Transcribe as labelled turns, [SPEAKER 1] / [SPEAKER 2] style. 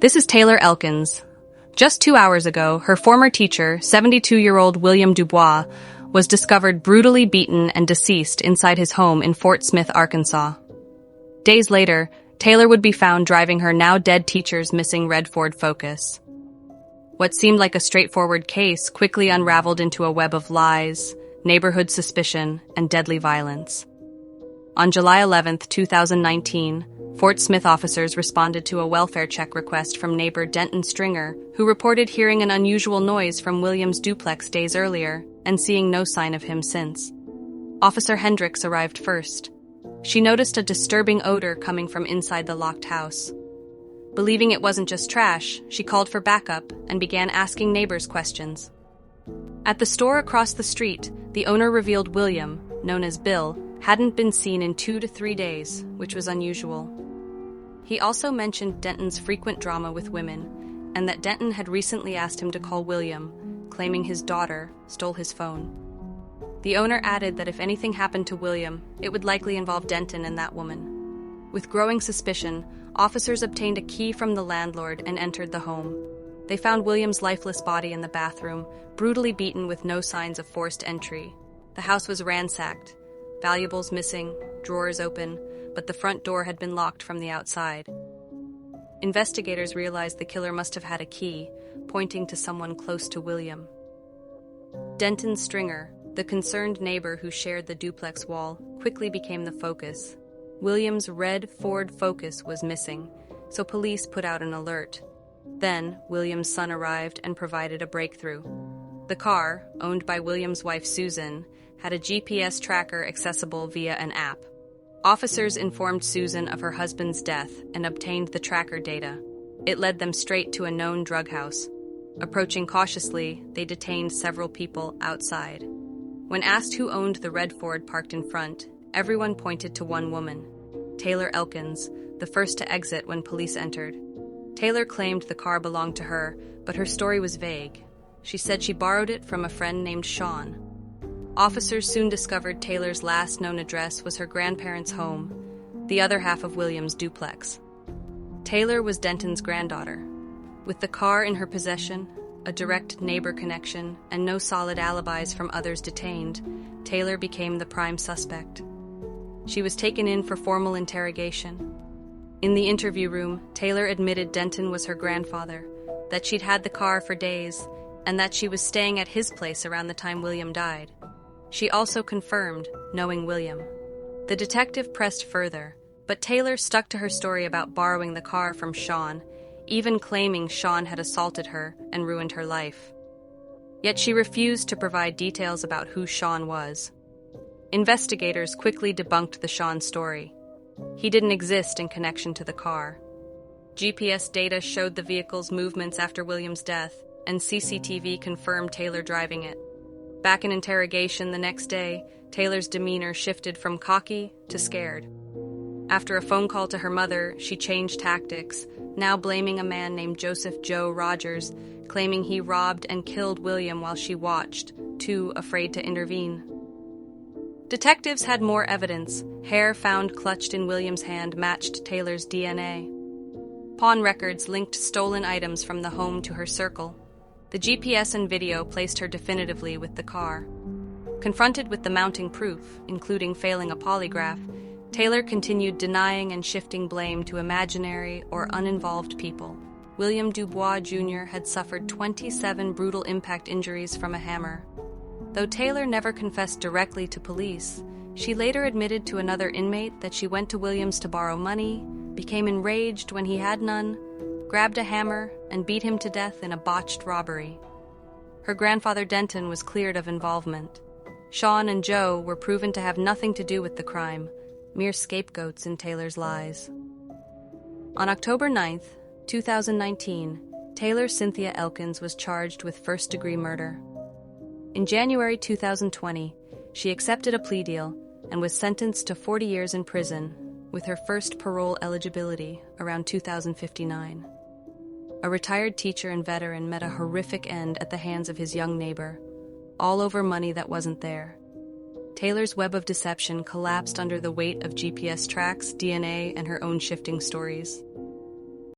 [SPEAKER 1] This is Taylor Elkins. Just 2 hours ago, her former teacher, 72-year-old William Dubois, was discovered brutally beaten and deceased inside his home in Fort Smith, Arkansas. Days later, Taylor would be found driving her now-dead teacher's missing red Ford Focus. What seemed like a straightforward case quickly unraveled into a web of lies, neighborhood suspicion, and deadly violence. On July 11, 2019, Fort Smith officers responded to a welfare check request from neighbor Denton Stringer, who reported hearing an unusual noise from William's duplex days earlier and seeing no sign of him since. Officer Hendricks arrived first. She noticed a disturbing odor coming from inside the locked house. Believing it wasn't just trash, she called for backup and began asking neighbors questions. At the store across the street, the owner revealed William, known as Bill, hadn't been seen in 2 to 3 days, which was unusual. He also mentioned Denton's frequent drama with women, and that Denton had recently asked him to call William, claiming his daughter stole his phone. The owner added that if anything happened to William, it would likely involve Denton and that woman. With growing suspicion, officers obtained a key from the landlord and entered the home. They found William's lifeless body in the bathroom, brutally beaten with no signs of forced entry. The house was ransacked, valuables missing, drawers open, but the front door had been locked from the outside. Investigators realized the killer must have had a key, pointing to someone close to William. Denton Stringer, the concerned neighbor who shared the duplex wall, quickly became the focus. William's red Ford Focus was missing, so police put out an alert. Then, William's son arrived and provided a breakthrough. The car, owned by William's wife Susan, had a GPS tracker accessible via an app. Officers informed Susan of her husband's death and obtained the tracker data. It led them straight to a known drug house. Approaching cautiously, they detained several people outside. When asked who owned the red Ford parked in front, everyone pointed to one woman, Taylor Elkins, the first to exit when police entered. Taylor claimed the car belonged to her, but her story was vague. She said she borrowed it from a friend named Sean. Officers soon discovered Taylor's last known address was her grandparents' home, the other half of William's duplex. Taylor was Denton's granddaughter. With the car in her possession, a direct neighbor connection, and no solid alibis from others detained, Taylor became the prime suspect. She was taken in for formal interrogation. In the interview room, Taylor admitted Denton was her grandfather, that she'd had the car for days, and that she was staying at his place around the time William died. She also confirmed knowing William. The detective pressed further, but Taylor stuck to her story about borrowing the car from Sean, even claiming Sean had assaulted her and ruined her life. Yet she refused to provide details about who Sean was. Investigators quickly debunked the Sean story. He didn't exist in connection to the car. GPS data showed the vehicle's movements after William's death, and CCTV confirmed Taylor driving it. Back in interrogation the next day, Taylor's demeanor shifted from cocky to scared. After a phone call to her mother, she changed tactics, now blaming a man named Joseph Joe Rogers, claiming he robbed and killed William while she watched, too afraid to intervene. Detectives had more evidence. Hair found clutched in William's hand matched Taylor's DNA. Pawn records linked stolen items from the home to her circle. The GPS and video placed her definitively with the car. Confronted with the mounting proof, including failing a polygraph, Taylor continued denying and shifting blame to imaginary or uninvolved people. William Dubois Jr. had suffered 27 brutal impact injuries from a hammer. Though Taylor never confessed directly to police, she later admitted to another inmate that she went to Williams to borrow money, became enraged when he had none, grabbed a hammer, and beat him to death in a botched robbery. Her grandfather Denton was cleared of involvement. Sean and Joe were proven to have nothing to do with the crime, mere scapegoats in Taylor's lies. On October 9, 2019, Taylor Cynthia Elkins was charged with first-degree murder. In January 2020, she accepted a plea deal and was sentenced to 40 years in prison, with her first parole eligibility around 2059. A retired teacher and veteran met a horrific end at the hands of his young neighbor, all over money that wasn't there. Taylor's web of deception collapsed under the weight of GPS tracks, DNA, and her own shifting stories.